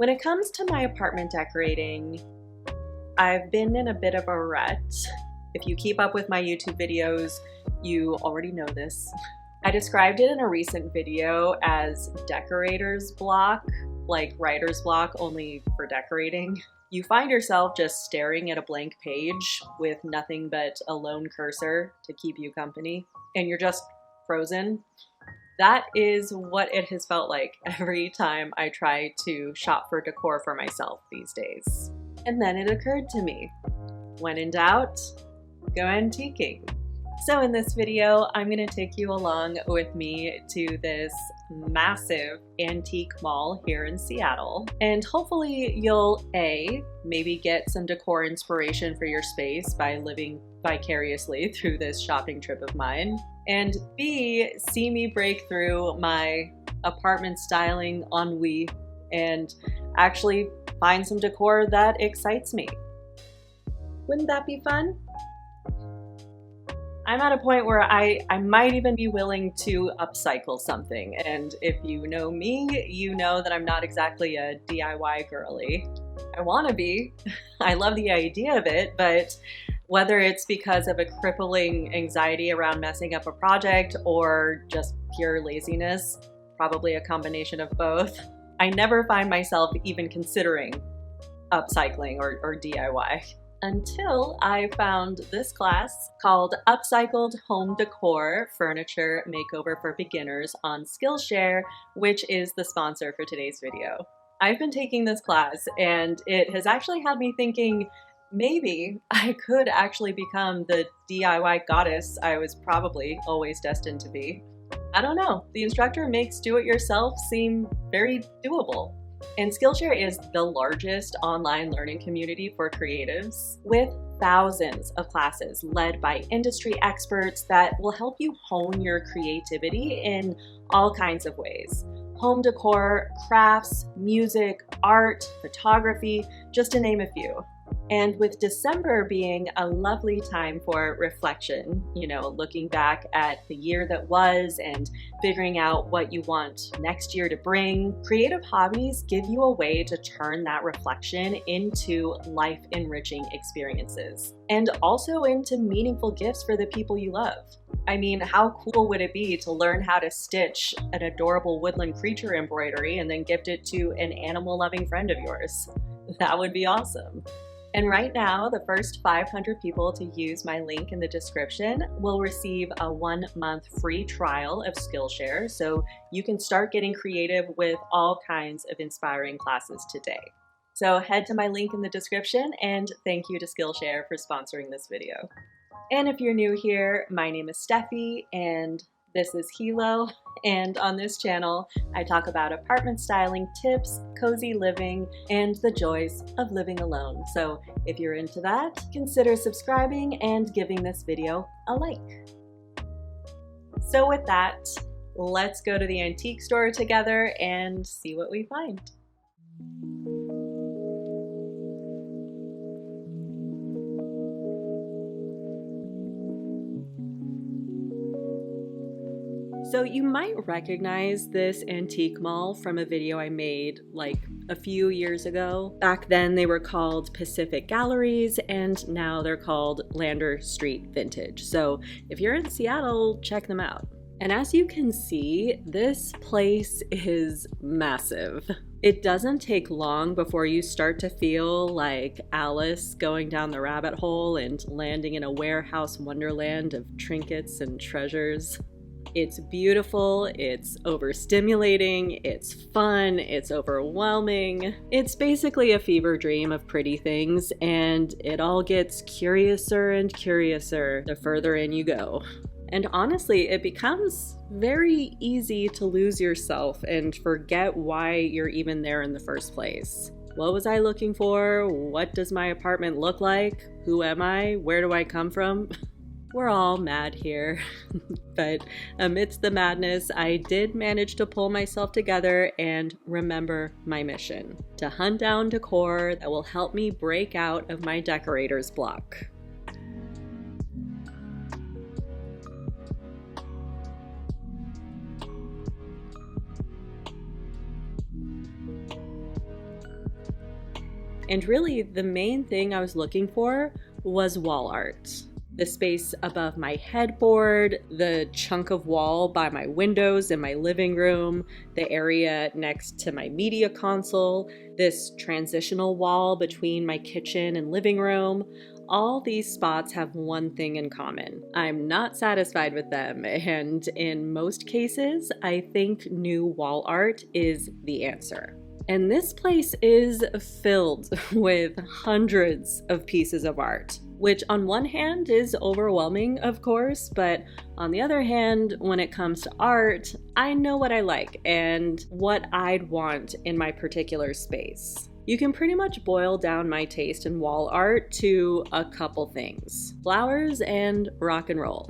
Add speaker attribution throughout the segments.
Speaker 1: When it comes to my apartment decorating, I've been in a bit of a rut. If you keep up with my YouTube videos, you already know this. I described it in a recent video as decorator's block, like writer's block, only for decorating. You find yourself just staring at a blank page with nothing but a lone cursor to keep you company, and you're just frozen. That is what it has felt like every time I try to shop for decor for myself these days. And then it occurred to me, when in doubt, go antiquing. So in this video, I'm going to take you along with me to this massive antique mall here in Seattle. And hopefully you'll A, maybe get some decor inspiration for your space by living vicariously through this shopping trip of mine. And B, see me break through my apartment styling ennui and actually find some decor that excites me. Wouldn't that be fun? I'm at a point where I might even be willing to upcycle something. And if you know me, you know that I'm not exactly a DIY girly. I want to be. I love the idea of it, but whether it's because of a crippling anxiety around messing up a project or just pure laziness, probably a combination of both, I never find myself even considering upcycling or DIY. Until I found this class called Upcycled Home Decor Furniture Makeover for Beginners on Skillshare, which is the sponsor for today's video. I've been taking this class and it has actually had me thinking maybe I could actually become the DIY goddess I was probably always destined to be. I don't know, the instructor makes do-it-yourself seem very doable. And Skillshare is the largest online learning community for creatives, with thousands of classes led by industry experts that will help you hone your creativity in all kinds of ways. Home decor, crafts, music, art, photography, just to name a few. And with December being a lovely time for reflection, looking back at the year that was and figuring out what you want next year to bring, creative hobbies give you a way to turn that reflection into life-enriching experiences and also into meaningful gifts for the people you love. I mean, how cool would it be to learn how to stitch an adorable woodland creature embroidery and then gift it to an animal-loving friend of yours? That would be awesome. And right now, the first 500 people to use my link in the description will receive a 1-month free trial of Skillshare, so you can start getting creative with all kinds of inspiring classes today. So head to my link in the description, and thank you to Skillshare for sponsoring this video. And if you're new here, my name is Steffi, and this is Hilo, and on this channel, I talk about apartment styling tips, cozy living, and the joys of living alone. So if you're into that, consider subscribing and giving this video a like. So with that, let's go to the antique store together and see what we find. So you might recognize this antique mall from a video I made like a few years ago. Back then they were called Pacific Galleries and now they're called Lander Street Vintage. So if you're in Seattle, check them out. And as you can see, this place is massive. It doesn't take long before you start to feel like Alice going down the rabbit hole and landing in a warehouse wonderland of trinkets and treasures. It's beautiful, it's overstimulating, it's fun, it's overwhelming. It's basically a fever dream of pretty things, and it all gets curiouser and curiouser the further in you go. And honestly, it becomes very easy to lose yourself and forget why you're even there in the first place. What was I looking for? What does my apartment look like? Who am I? Where do I come from? We're all mad here. But amidst the madness, I did manage to pull myself together and remember my mission: to hunt down decor that will help me break out of my decorator's block. And really, the main thing I was looking for was wall art. The space above my headboard, the chunk of wall by my windows in my living room, the area next to my media console, this transitional wall between my kitchen and living room. All these spots have one thing in common. I'm not satisfied with them, and in most cases, I think new wall art is the answer. And this place is filled with hundreds of pieces of art, which on one hand is overwhelming, of course, but on the other hand, when it comes to art, I know what I like and what I'd want in my particular space. You can pretty much boil down my taste in wall art to a couple things: flowers and rock and roll.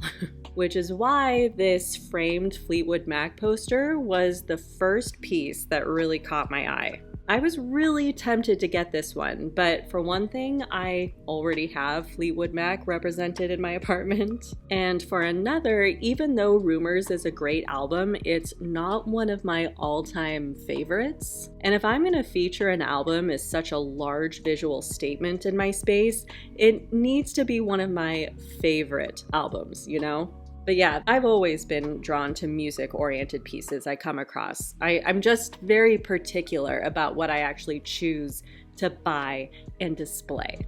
Speaker 1: Which is why this framed Fleetwood Mac poster was the first piece that really caught my eye. I was really tempted to get this one, but for one thing, I already have Fleetwood Mac represented in my apartment. And for another, even though Rumors is a great album, it's not one of my all-time favorites. And if I'm gonna feature an album as such a large visual statement in my space, it needs to be one of my favorite albums, you know? But yeah, I've always been drawn to music-oriented pieces I come across. I'm just very particular about what I actually choose to buy and display.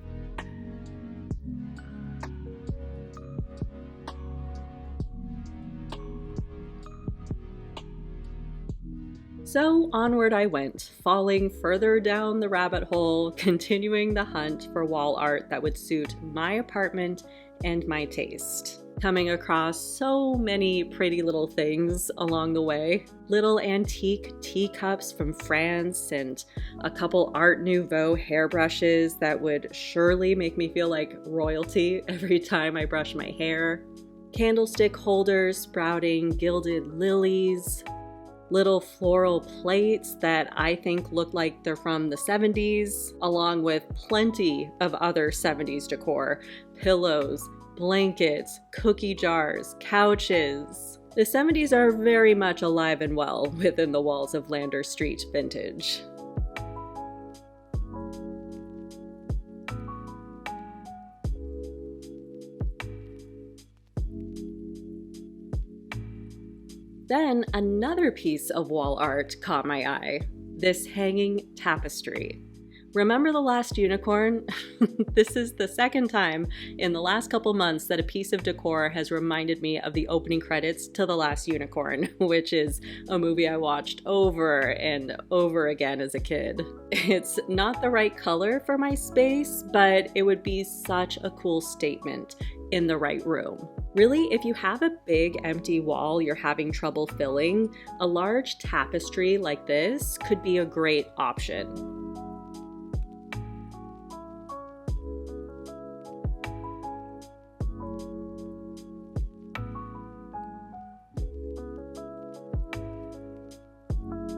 Speaker 1: So onward I went, falling further down the rabbit hole, continuing the hunt for wall art that would suit my apartment and my taste. Coming across so many pretty little things along the way. Little antique teacups from France and a couple Art Nouveau hairbrushes that would surely make me feel like royalty every time I brush my hair. Candlestick holders sprouting gilded lilies. Little floral plates that I think look like they're from the 70s, along with plenty of other 70s decor, pillows, blankets, cookie jars, couches. The 70s are very much alive and well within the walls of Lander Street Vintage. Then another piece of wall art caught my eye, this hanging tapestry. Remember The Last Unicorn? This is the second time in the last couple months that a piece of decor has reminded me of the opening credits to The Last Unicorn, which is a movie I watched over and over again as a kid. It's not the right color for my space, but it would be such a cool statement in the right room. Really, if you have a big empty wall you're having trouble filling, a large tapestry like this could be a great option.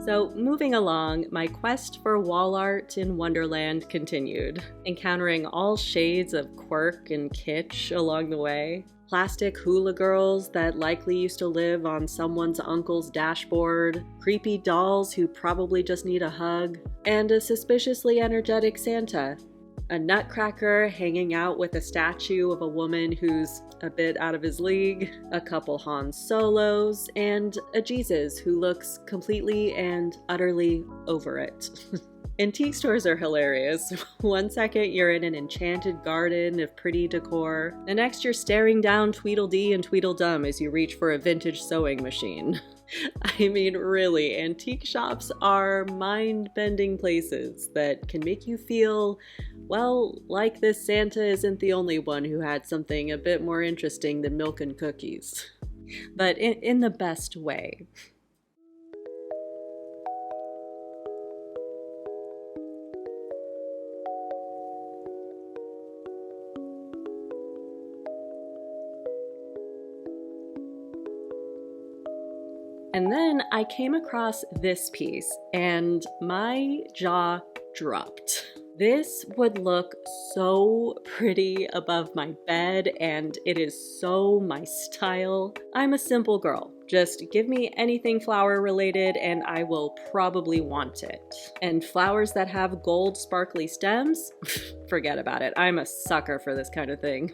Speaker 1: So moving along, my quest for wall art in Wonderland continued, encountering all shades of quirk and kitsch along the way. Plastic hula girls that likely used to live on someone's uncle's dashboard, creepy dolls who probably just need a hug, and a suspiciously energetic Santa. A nutcracker hanging out with a statue of a woman who's a bit out of his league, a couple Han Solos, and a Jesus who looks completely and utterly over it. Antique stores are hilarious. One second you're in an enchanted garden of pretty decor, the next you're staring down Tweedledee and Tweedledum as you reach for a vintage sewing machine. I mean, really, antique shops are mind-bending places that can make you feel, well, like this Santa isn't the only one who had something a bit more interesting than milk and cookies. But in the best way. And then I came across this piece and my jaw dropped. This would look so pretty above my bed and it is so my style. I'm a simple girl, Just give me anything flower related and I will probably want it. And flowers that have gold sparkly stems? Forget about it. I'm a sucker for this kind of thing.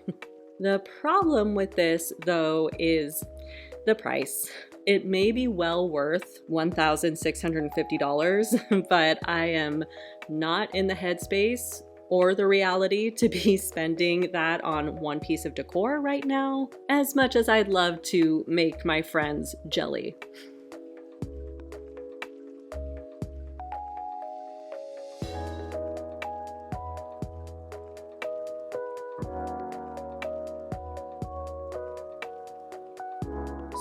Speaker 1: The problem with this, though, is the price. It may be well worth $1,650, but I am not in the headspace or the reality to be spending that on one piece of decor right now, as much as I'd love to make my friends jelly.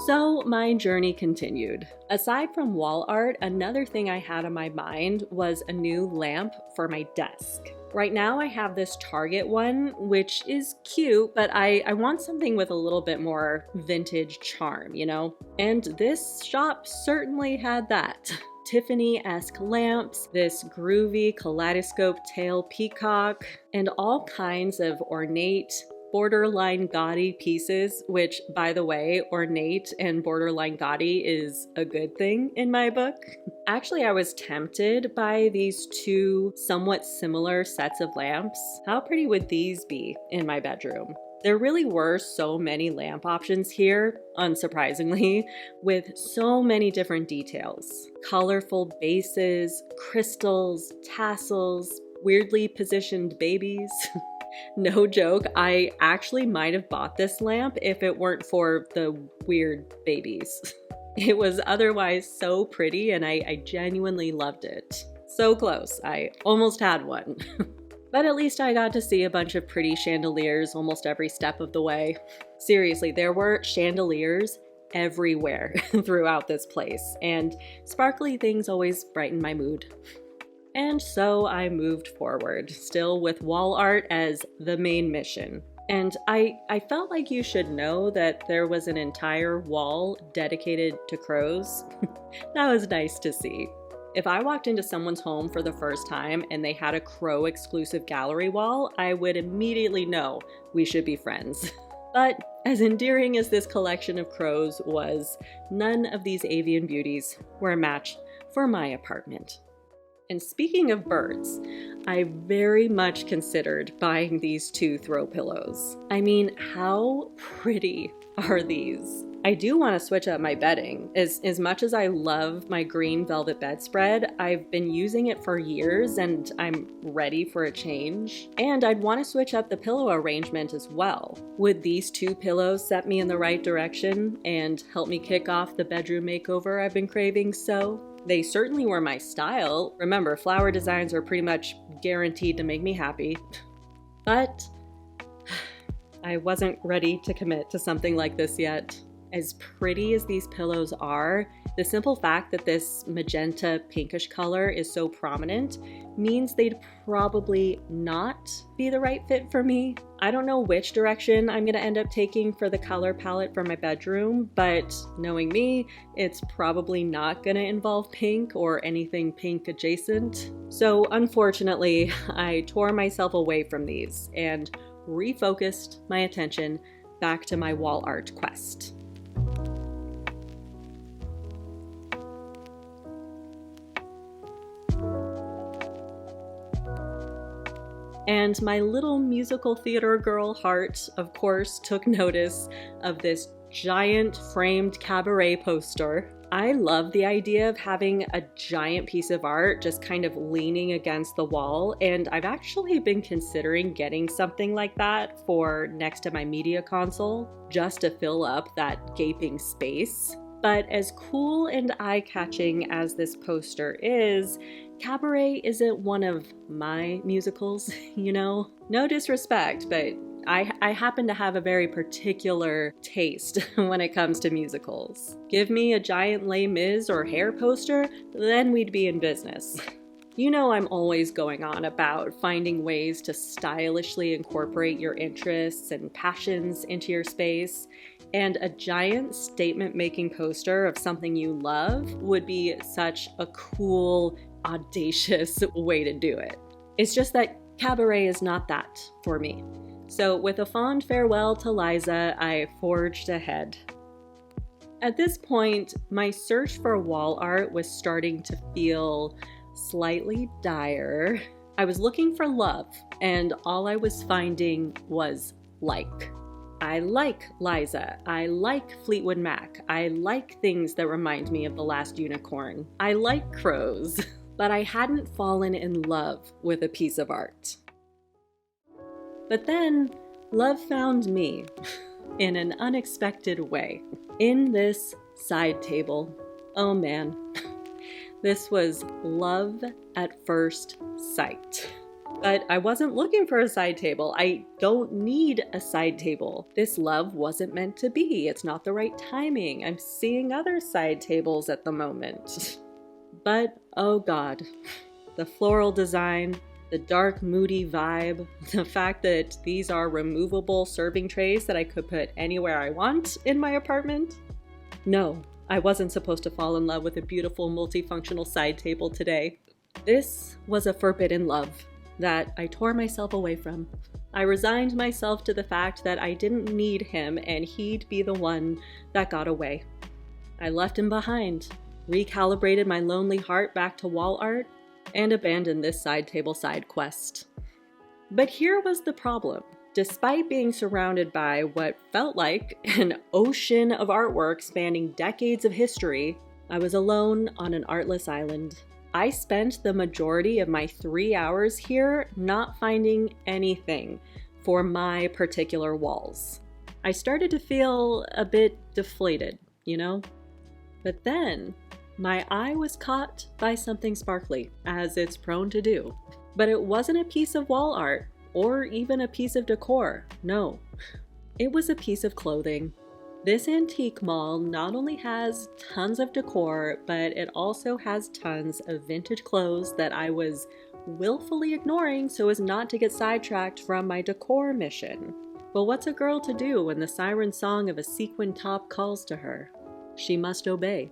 Speaker 1: So my journey continued. Aside from wall art, another thing I had on my mind was a new lamp for my desk. Right now I have this Target one, which is cute, but I want something with a little bit more vintage charm, you know? And this shop certainly had that. Tiffany-esque lamps, this groovy kaleidoscope tail peacock, and all kinds of ornate, borderline gaudy pieces, which, by the way, ornate and borderline gaudy is a good thing in my book. Actually, I was tempted by these two somewhat similar sets of lamps. How pretty would these be in my bedroom? There really were so many lamp options here, unsurprisingly, with so many different details. Colorful bases, crystals, tassels, weirdly positioned babies. No joke, I actually might have bought this lamp if it weren't for the weird babies. It was otherwise so pretty and I genuinely loved it. So close, I almost had one. But at least I got to see a bunch of pretty chandeliers almost every step of the way. Seriously, there were chandeliers everywhere throughout this place, and sparkly things always brighten my mood. And so I moved forward, still with wall art as the main mission. And I felt like you should know that there was an entire wall dedicated to crows. That was nice to see. If I walked into someone's home for the first time and they had a crow exclusive gallery wall, I would immediately know we should be friends. But as endearing as this collection of crows was, none of these avian beauties were a match for my apartment. And speaking of birds, I very much considered buying these two throw pillows. I mean, how pretty are these? I do want to switch up my bedding. As much as I love my green velvet bedspread, I've been using it for years and I'm ready for a change. And I'd want to switch up the pillow arrangement as well. Would these two pillows set me in the right direction and help me kick off the bedroom makeover I've been craving so? They certainly were my style. Remember, flower designs are pretty much guaranteed to make me happy. But I wasn't ready to commit to something like this yet. As pretty as these pillows are, the simple fact that this magenta pinkish color is so prominent means they'd probably not be the right fit for me. I don't know which direction I'm gonna end up taking for the color palette for my bedroom, but knowing me, it's probably not gonna involve pink or anything pink adjacent. So unfortunately, I tore myself away from these and refocused my attention back to my wall art quest. And my little musical theater girl heart, of course, took notice of this giant framed cabaret poster. I love the idea of having a giant piece of art just kind of leaning against the wall, and I've actually been considering getting something like that for next to my media console, just to fill up that gaping space. But as cool and eye-catching as this poster is, cabaret isn't one of my musicals, you know? No disrespect, but I happen to have a very particular taste when it comes to musicals. Give me a giant Les Mis or Hair poster, then we'd be in business. You know I'm always going on about finding ways to stylishly incorporate your interests and passions into your space, and a giant statement-making poster of something you love would be such a cool, audacious way to do it. It's just that cabaret is not that for me. So with a fond farewell to Liza, I forged ahead. At this point, my search for wall art was starting to feel slightly dire. I was looking for love, and all I was finding was like. I like Liza. I like Fleetwood Mac. I like things that remind me of The Last Unicorn. I like crows. But I hadn't fallen in love with a piece of art. But then, love found me in an unexpected way. In this side table. Oh man. This was love at first sight. But I wasn't looking for a side table. I don't need a side table. This love wasn't meant to be. It's not the right timing. I'm seeing other side tables at the moment. But, oh God, the floral design, the dark, moody vibe, the fact that these are removable serving trays that I could put anywhere I want in my apartment. No, I wasn't supposed to fall in love with a beautiful multifunctional side table today. This was a forbidden love that I tore myself away from. I resigned myself to the fact that I didn't need him and he'd be the one that got away. I left him behind, recalibrated my lonely heart back to wall art, and abandoned this side table side quest. But here was the problem. Despite being surrounded by what felt like an ocean of artwork spanning decades of history, I was alone on an artless island. I spent the majority of my 3 hours here not finding anything for my particular walls. I started to feel a bit deflated, you know? But then, my eye was caught by something sparkly, as it's prone to do. But it wasn't a piece of wall art, or even a piece of decor, no. It was a piece of clothing. This antique mall not only has tons of decor, but it also has tons of vintage clothes that I was willfully ignoring so as not to get sidetracked from my decor mission. But what's a girl to do when the siren song of a sequin top calls to her? She must obey.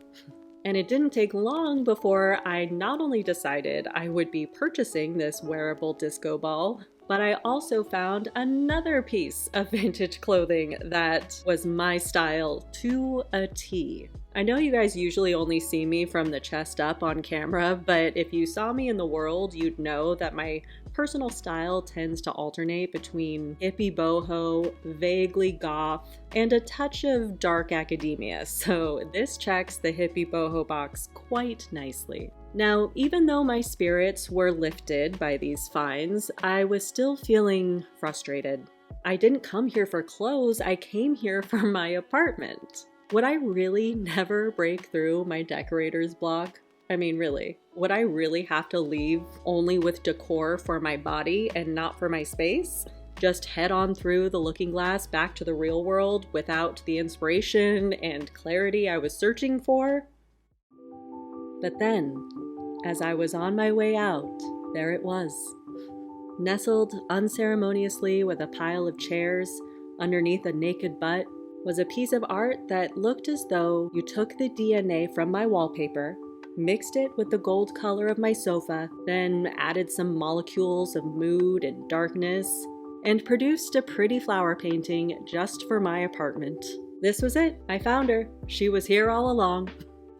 Speaker 1: And it didn't take long before I not only decided I would be purchasing this wearable disco ball, but I also found another piece of vintage clothing that was my style to a T. I know you guys usually only see me from the chest up on camera, but if you saw me in the world, you'd know that my personal style tends to alternate between hippie boho, vaguely goth, and a touch of dark academia, so this checks the hippie boho box quite nicely. Now, even though my spirits were lifted by these finds, I was still feeling frustrated. I didn't come here for clothes, I came here for my apartment. Would I really never break through my decorator's block? I mean, really, would I really have to leave only with decor for my body and not for my space? Just head on through the looking glass back to the real world without the inspiration and clarity I was searching for? But then, as I was on my way out, there it was. Nestled unceremoniously with a pile of chairs underneath a naked butt was a piece of art that looked as though you took the DNA from my wallpaper, mixed it with the gold color of my sofa, then added some molecules of mood and darkness, and produced a pretty flower painting just for my apartment. This was it. I found her. She was here all along.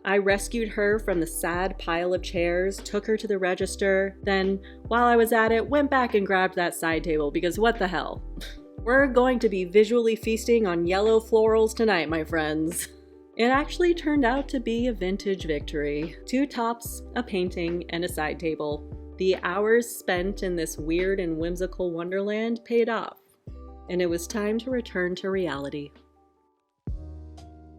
Speaker 1: I rescued her from the sad pile of chairs, took her to the register, then, while I was at it, went back and grabbed that side table because what the hell? We're going to be visually feasting on yellow florals tonight, my friends. It actually turned out to be a vintage victory. 2 tops, a painting, and a side table. The hours spent in this weird and whimsical wonderland paid off, and it was time to return to reality.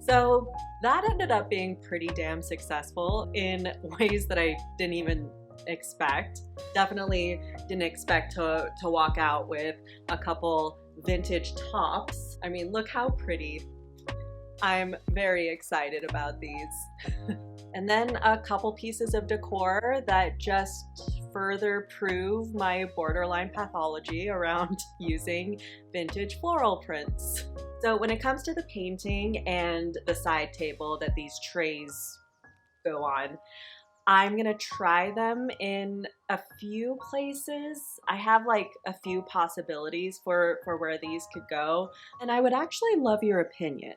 Speaker 1: So that ended up being pretty damn successful in ways that I didn't even expect. Definitely didn't expect to walk out with a couple vintage tops. I mean, look how pretty. I'm very excited about these. And then a couple pieces of decor that just further prove my borderline pathology around using vintage floral prints. So when it comes to the painting and the side table that these trays go on, I'm gonna try them in a few places. I have like a few possibilities for where these could go, and I would actually love your opinion.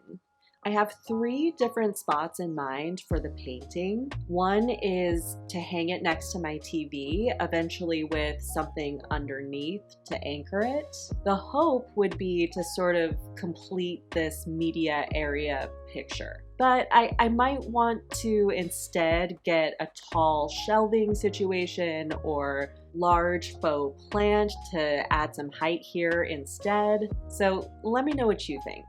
Speaker 1: I have 3 different spots in mind for the painting. One is to hang it next to my TV, eventually with something underneath to anchor it. The hope would be to sort of complete this media area picture. But I might want to instead get a tall shelving situation or large faux plant to add some height here instead. So let me know what you think.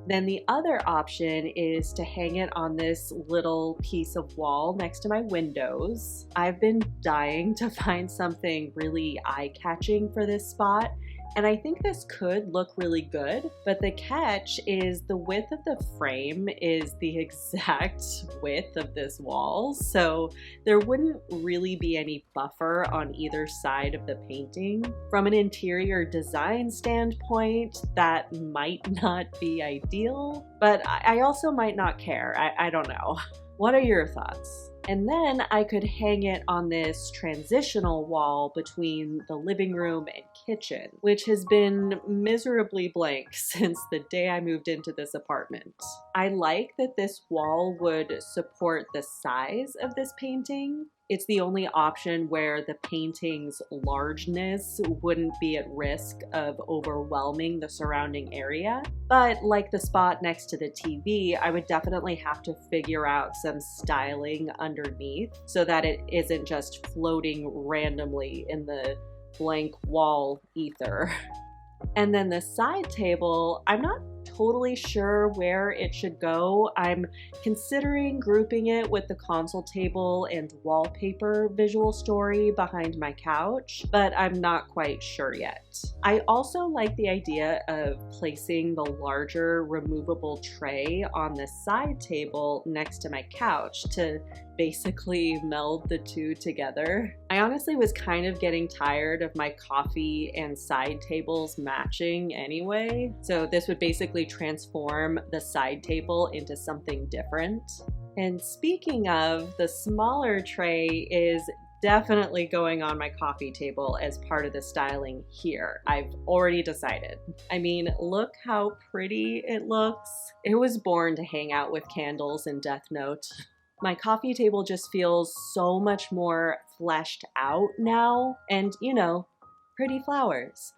Speaker 1: Then the other option is to hang it on this little piece of wall next to my windows. I've been dying to find something really eye-catching for this spot, and I think this could look really good, but the catch is the width of the frame is the exact width of this wall, so there wouldn't really be any buffer on either side of the painting. From an interior design standpoint, that might not be ideal, but I also might not care. I don't know. What are your thoughts? And then I could hang it on this transitional wall between the living room and kitchen, which has been miserably blank since the day I moved into this apartment. I like that this wall would support the size of this painting. It's the only option where the painting's largeness wouldn't be at risk of overwhelming the surrounding area. But like the spot next to the TV, I would definitely have to figure out some styling underneath so that it isn't just floating randomly in the blank wall ether. And then the side table, I'm not totally sure where it should go. I'm considering grouping it with the console table and wallpaper visual story behind my couch, but I'm not quite sure yet. I also like the idea of placing the larger removable tray on the side table next to my couch to basically meld the two together. I honestly was kind of getting tired of my coffee and side tables matching anyway, so this would basically transform the side table into something different. And speaking of, the smaller tray is definitely going on my coffee table as part of the styling here. I've already decided. I mean, look how pretty it looks. It was born to hang out with candles and Death Note. My coffee table just feels so much more fleshed out now, and you know, pretty flowers.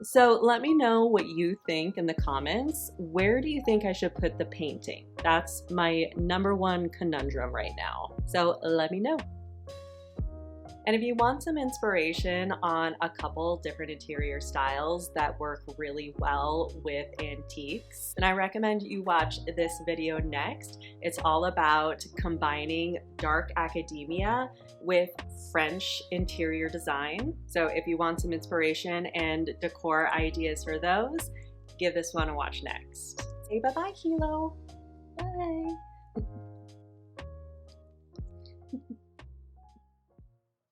Speaker 1: So let me know what you think in the comments. Where do you think I should put the painting? That's my #1 conundrum right now. So let me know. And if you want some inspiration on a couple different interior styles that work really well with antiques, then I recommend you watch this video next. It's all about combining dark academia with French interior design. So if you want some inspiration and decor ideas for those, give this one a watch next. Say bye-bye, Kilo. Bye.